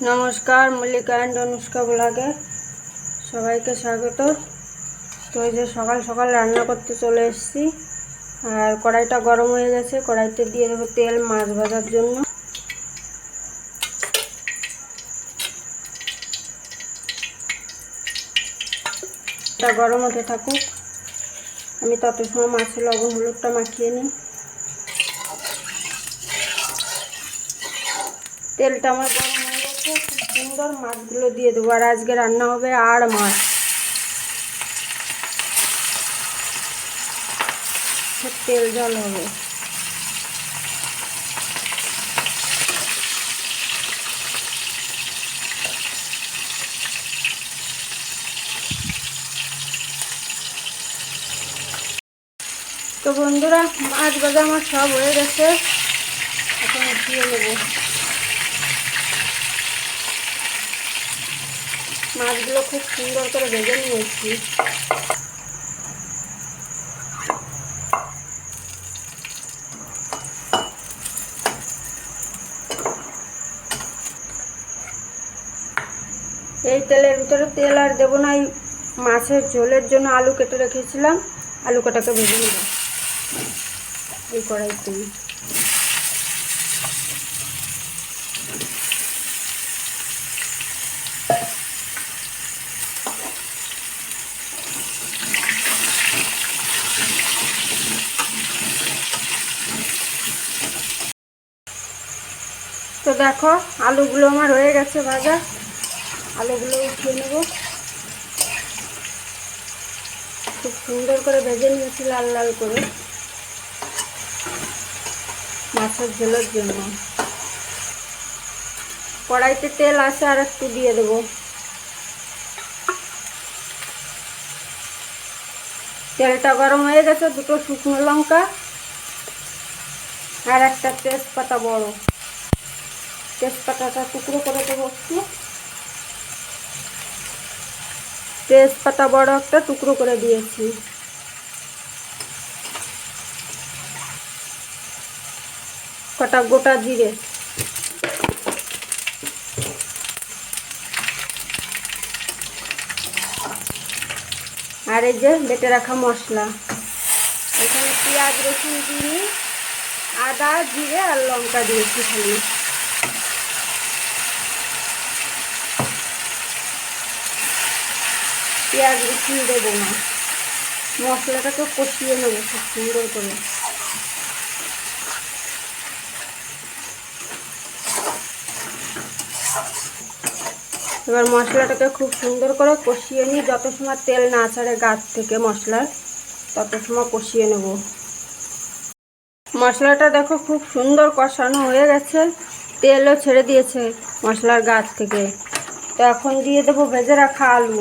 नमस्कार मल्लिका एंड अनुष्का ब्लगे सबाइके स्वागत। तो ये सकाल सकाल रान्ना करते चले एसेছি और कड़ाईटा गरम हो गेছে। कड़ाईते दिए देव तेल माछ भाजार जन्य। এটা গরম হতে থাকুক, আমি তত সময় মাছে লবণ হলুদটা মাখিয়ে নিই। তেলটা আমার গরম হয়ে গেছে, খুব সুন্দর মাছগুলো দিয়ে দেবো। আর আজকে রান্না হবে আর মাছ, তেল জল হবে। তো বন্ধুরা, মাছ ভাজা আমার সব হয়ে গেছে, এখন উঠিয়ে নেব। মাছগুলো খুব সুন্দর করে ভেজে নিয়েছি। এই তেলের ভিতরে তেল আর দেবো না, এই মাছের ঝোলের জন্য আলু কেটে রেখেছিলাম, আলু কাটাকে ভেজে নেব এই কড়াইতে। তো দেখো আলুগুলো আমার হয়ে গেছে ভাজা, আলুগুলো উঠিয়ে নেব। খুব সুন্দর করে ভেজে নিয়েছি লাল লাল করে মাছের ঝোলের জন্য। কড়াইতে তেল আছে, আর একটু দিয়ে দেবো। তেলটা গরম হয়ে গেছে, দুটো শুকনো লঙ্কা আর একটা তেজপাতা বড়, তেজপাতাটা টুকরো করে দেবো একটু। তেজপাতা বড় একটা টুকরো করে দিয়েছি। কটা গোটা জিরে, আর এই যে বেটে রাখা মশলা। এখানে পেঁয়াজ রসুন দিয়ে আদা জিরে আর লঙ্কা দিয়েছি খালি। পেঁয়াজ রসুন দেবো না, মশলাটাকে কষিয়ে নেবো খুব সুন্দর করে। এবার মশলাটাকে খুব সুন্দর করে কষিয়ে নিই, যত সময় তেল না ছাড়ে গাছ থেকে মশলার, তত সময় কষিয়ে নেব। মশলাটা দেখো খুব সুন্দর কষানো হয়ে গেছে, তেলও ছেড়ে দিয়েছে মশলার গাছ থেকে। তো এখন দিয়ে দেবো ভেজে রাখা আলু।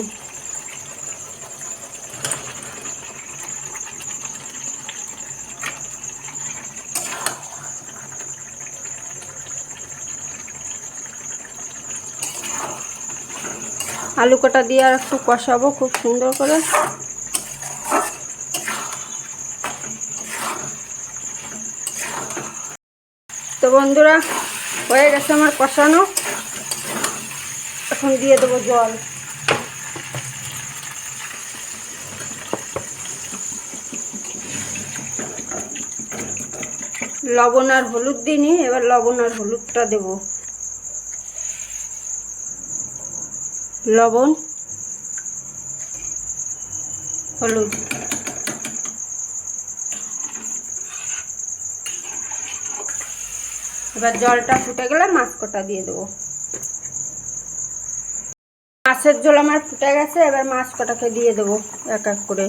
আলু কটা দিয়ে আর একটু কষাবো খুব সুন্দর করে। তো বন্ধুরা, হয়ে গেছে আমার কষানো, এখন দিয়ে দেবো জল। লবণ আর হলুদ দিইনি, এবার লবণ আর হলুদটা দেব। লবণ হলুদ, এবার জলটা ফুটে গেলে মাছ কটা দিয়ে দেবো। মাছের ঝোল আমার ফুটে গেছে, এবার মাছ কটাকে দিয়ে দেবো এক এক করে।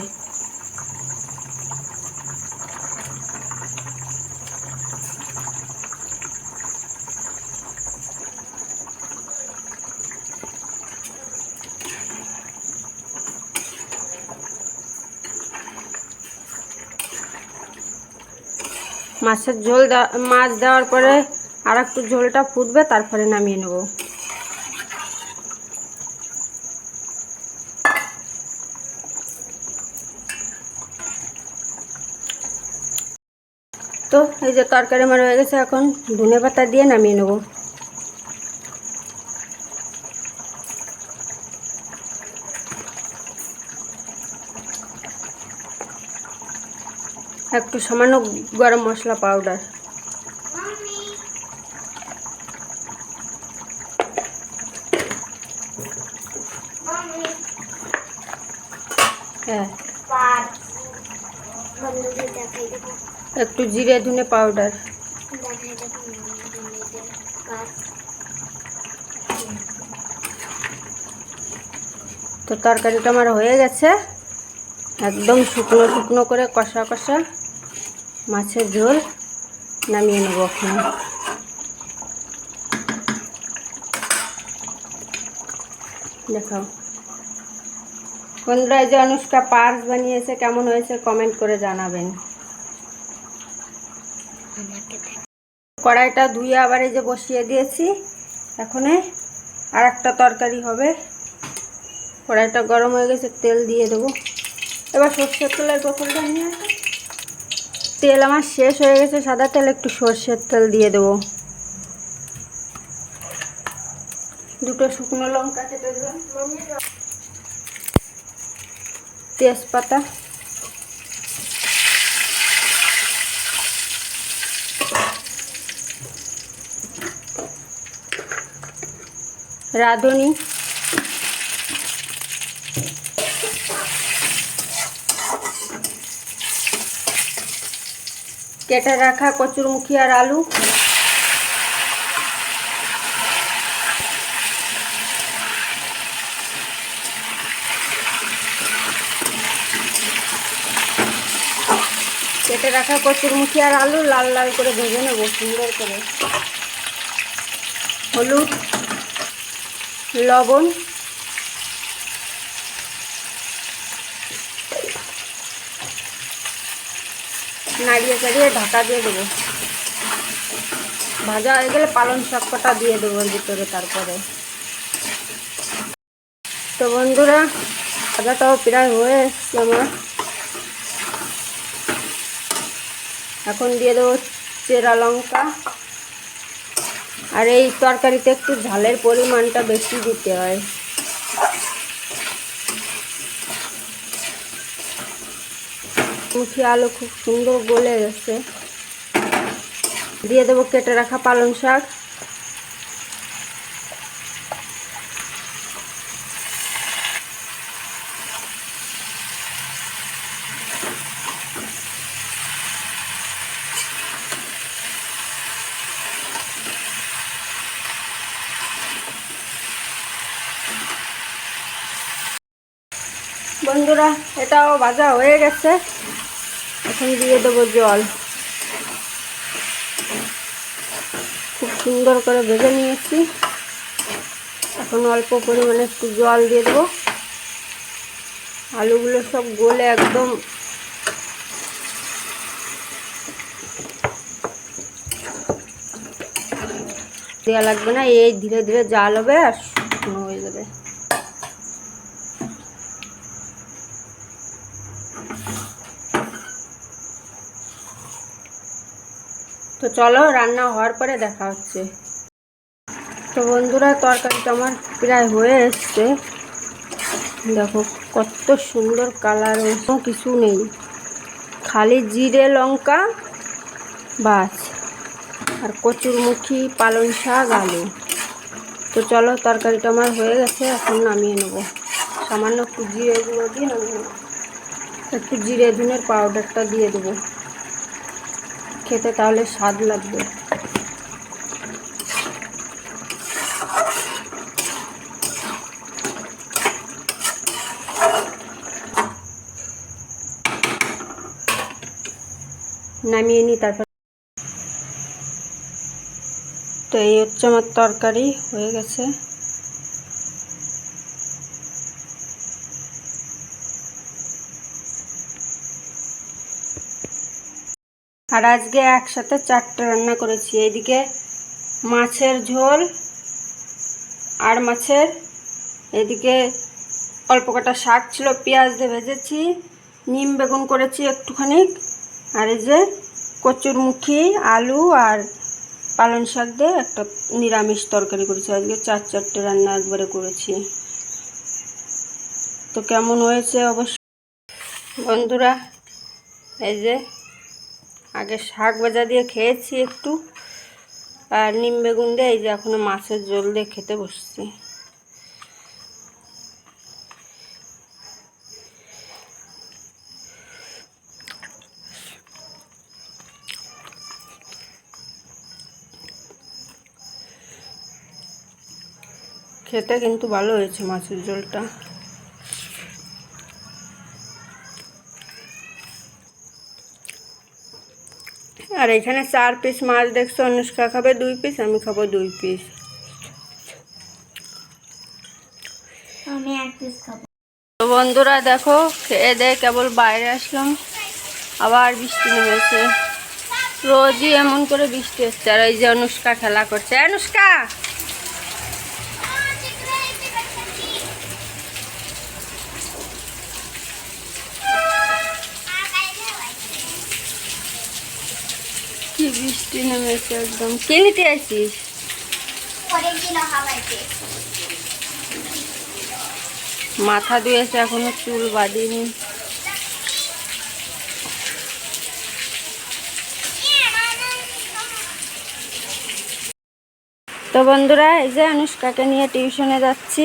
মাছের ঝোল মাছ দেওয়ার পরে আর একটু ঝোলটা ফুটবে, তারপরে নামিয়ে নেব। তো এই যে তরকারি আমার হয়ে গেছে, এখন ধনে পাতা দিয়ে নামিয়ে নেব। একটু সামান্য গরম মশলা পাউডার। হ্যাঁ, একটু জিরে ধনে পাউডার। তো তরকারিটা আমার হয়ে গেছে, একদম শুকনো শুকনো করে কষা কষা মাছের ঝোল। নামিয়ে নেবো এখন। দেখাও বন্ধুরা, এই যে অনুষ্কা পার্স বানিয়েছে, কেমন হয়েছে কমেন্ট করে জানাবেন। কড়াইটা ধুয়ে আবার এই যে বসিয়ে দিয়েছি, এখন আর একটা তরকারি হবে। কড়াইটা গরম হয়ে গেছে, তেল দিয়ে দেবো। এবার সর্ষের তেলের বোতলটা নিয়ে আসো। তেল আমার শেষ হয়ে গেছে, সাদা তেল, একটু সর্ষের তেল দিয়ে দেবো। দুটো শুকনো লঙ্কা কেটে দেবো, তেজপাতা, রাঁধুনি, কেটে রাখা কচুরমুখী আর আলু, কেটে রাখা কচুরমুখী আর আলু লাল লাল করে ভেজে নেবো সুন্দর করে। হলুদ, লবণ, নাড়িয়ে চাড়িয়ে ঢাকা দিয়ে দেবো। ভাজা হয়ে গেলে পালং শাক কটা দিয়ে দেবো ওর ভিতরে। তারপরে তো বন্ধুরা, ভাজাটাও প্রায় হয়ে এসছে আমার। এখন দিয়ে দেবো চেরা লঙ্কা। আর এই তরকারিতে একটু ঝালের পরিমাণটা বেশি দিতে হয়। মুখি আলু খুব সুন্দর গলে গেছে। দিয়ে দেবো কেটে রাখা পালং শাক। বন্ধুরা, এটাও ভাজা হয়ে গেছে, এখন দিয়ে দেবো জল। খুব সুন্দর করে ভেজে নিয়েছি, এখন অল্প পরিমাণে একটু জল দিয়ে দেবো। আলুগুলো সব গলে একদম দেওয়া লাগবে না, এই ধীরে ধীরে জাল হবে আর শুকনো হয়ে যাবে। তো চলো, রান্না হওয়ার পরে দেখা হচ্ছে। তো বন্ধুরা, তরকারিটা আমার প্রায় হয়ে এসছে। দেখো কত সুন্দর কালার, অন্য কিছু নেই, খালি জিরে লঙ্কা বাস আর কচুরমুখী, পালং শাক, আলু। তো চলো, তরকারিটা আমার হয়ে গেছে, এখন নামিয়ে নেবো। সামান্য একটু জিরে গুঁড়ো দিয়ে নামিয়ে নেবো। একটু জিরে ধনের পাউডারটা দিয়ে দেবো, খেতে তাহলে স্বাদ লাগবে। নামিয়ে নিই তারপর। তো এই হচ্ছে আমার তরকারি হয়ে গেছে। আর আজকে একসাথে 4টে রান্না করেছি। এইদিকে মাছের ঝোল আর মাছের, এদিকে অল্প কটা শাক ছিল, পেঁয়াজ দিয়ে ভেজেছি, নিম বেগুন করেছি একটুখানি, আর এই যে কচুরমুখী, আলু আর পালং শাক দিয়ে একটা নিরামিষ তরকারি করেছি। আজকে 4টে রান্না একবারে করেছি। তো কেমন হয়েছে অবশ্যই বন্ধুরা, এই যে আগে শাক ভাজা দিয়ে খেয়েছি একটু, আর নিম বেগুন দিয়ে এই যে এখনো মাছের ঝোল দিয়ে খেতে বসছি। খেতে কিন্তু ভালো হয়েছে মাছের ঝোলটা। আর এখানে 4 পিস মাছ দেখছো, অনুষ্কা খাবে 2 পিস, আমি খাবো 2 পিস। আমি 1 পিস খাবো। তো বন্ধুরা দেখো, খেয়ে দিয়ে কেবল বাইরে আসলাম, আবার বৃষ্টি নেমেছে। রোজই এমন করে বৃষ্টি হচ্ছে। আর এই যে অনুষ্কা খেলা করছে। অনুষ্কা, কি বৃষ্টি নেমেছে একদম। কে নিতে আসিস? মাথা ধুয়েছে, এখনো চুল বাঁধিনি। তো বন্ধুরা এই যে অনুষ্কাকে নিয়ে টিউশনে যাচ্ছি।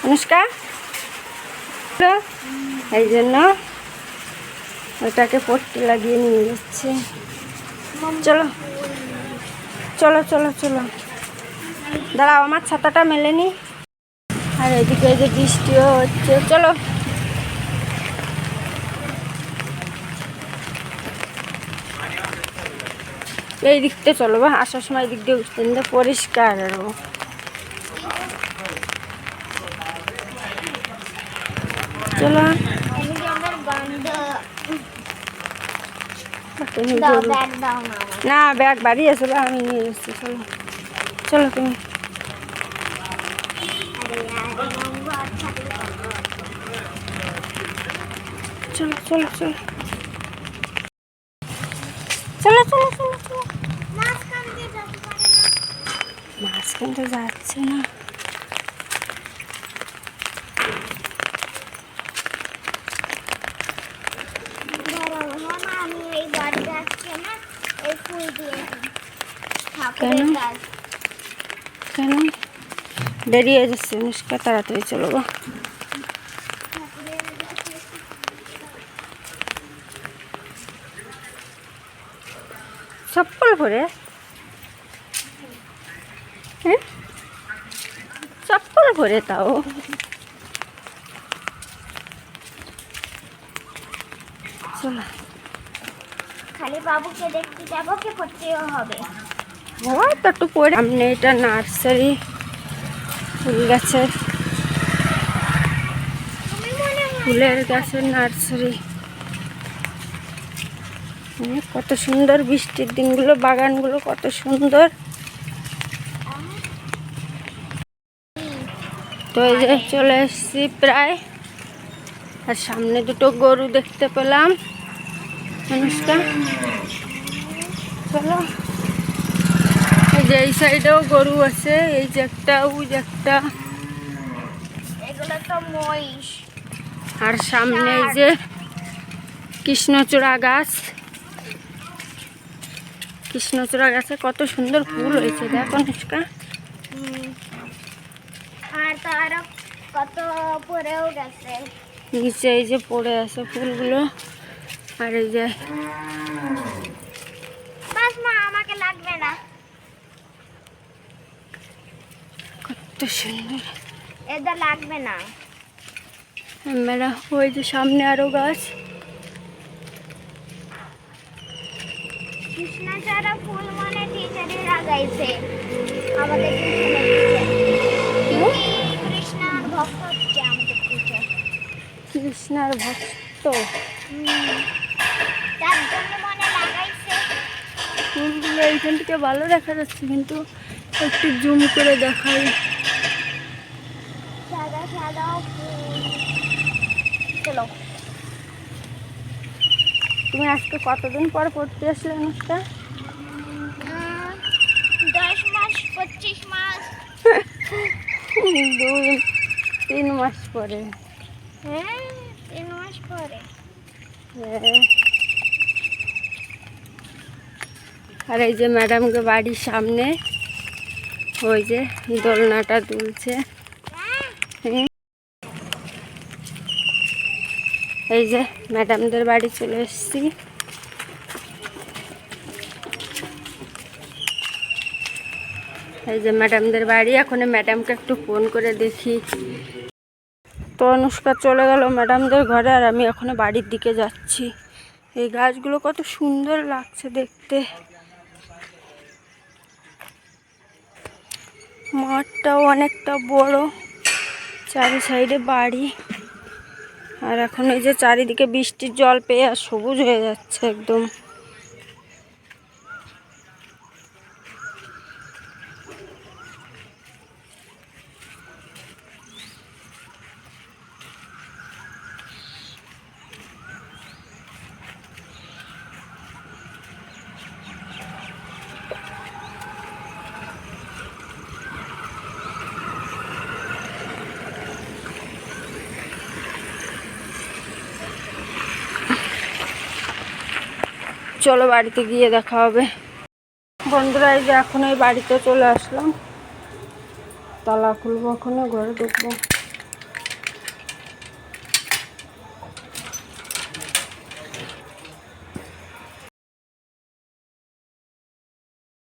অনুষ্কা, এই জন্য ওটাকে পট্টি লাগিয়ে নিয়ে যাচ্ছি। চলো চলো চলো চলো, দাঁড়াও আমার ছাতাটা মেলেনি। আর এদিকে এই যে বৃষ্টিও হচ্ছে। চলো, এই দিকতে চলো বা, আসার সময় দিক দিয়ে উঠতেন পরিষ্কার আরো। চলো, না ব্যাগ বাড়ি আছে বা, আমি নিয়ে এসেছি। চলো চলো তুমি। চলো চলো চলো চলো চলো চলো চলো। মাছ কিনতে যাচ্ছে না। কেন কেন দেরি হয়ে যাচ্ছে অনুষ্কা, তাড়াতাড়ি চলো গো। চপ্পল পরে, হ্যাঁ চপ্পল পরে তাও। চলো, খালি বাবুকে দেখতে যাবো, কি করতেও হবে। হ্যাঁ তো একটু পরে। সামনে এটা নার্সারি, ফুল গাছের, ফুলের গাছের নার্সারি। কত সুন্দর বৃষ্টির দিনগুলো, বাগানগুলো কত সুন্দর। তো এই যে চলে এসেছি প্রায়। আর সামনে দুটো গরু দেখতে পেলাম। অনুষ্কা চলো, এই যে এই সাইডেও গরু আছে, এই যে একটা, ওই যে একটা। এগুলো তো মহিষ। আর সামনে এই যে কৃষ্ণচূড়া গাছ। কৃষ্ণচূড়া গাছে কত সুন্দর ফুল হয়েছে দেখো অনুষ্কা। আর তো আরো কত পরেও গেছে, নিচে এই যে পড়ে আছে ফুলগুলো। আর এই যে বাস মা আমাকে লাগবে না। কত সুন্দর, এটা লাগবে না। মেলা। ওই যে সামনে আরো গাছ। কৃষ্ণচূড়া ফুল মানে টিচারে লাগাইছে আমাদের কৃষ্ণার ভক্ত হচ্ছে আমাদের টিচার। কৃষ্ণার ভক্ত, তার জন্য মনে লাগাইছে। ফুলগুলো এইখান থেকে ভালো দেখা যাচ্ছে, কিন্তু একটু জুম করে দেখাই। সাদা সাদা ফুল। চলো, তুমি আজকে কতদিন পর পড়তে আসলে অনুষ্কা? 10 মাস 25 মাস 2-3 মাস পরে। হ্যাঁ 3 মাস পরে। হ্যাঁ। আর এই যে ম্যাডামকে বাড়ির সামনে ওই যে দোলনাটা দুলছে। এই যে ম্যাডামদের বাড়ি চলে এসেছি। এই যে ম্যাডামদের বাড়ি। এখন ম্যাডামকে একটু ফোন করে দেখি। তো অনুষ্কা চলে গেল ম্যাডামদের ঘরে, আর আমি এখন বাড়ির দিকে যাচ্ছি। এই গাছগুলো কত সুন্দর লাগছে দেখতে। মাঠটাও অনেকটা বড়, চারি সাইডে বাড়ি। আর এখন এই যে চারিদিকে বৃষ্টির জল পেয়ে আর সবুজ হয়ে যাচ্ছে একদম। চলো বাড়িতে গিয়ে দেখা হবে। বন্ধুরা এই যে এখন এই বাড়িতে চলে আসলাম। তালা খুলবো, এখন ঘরে ঢুকবো।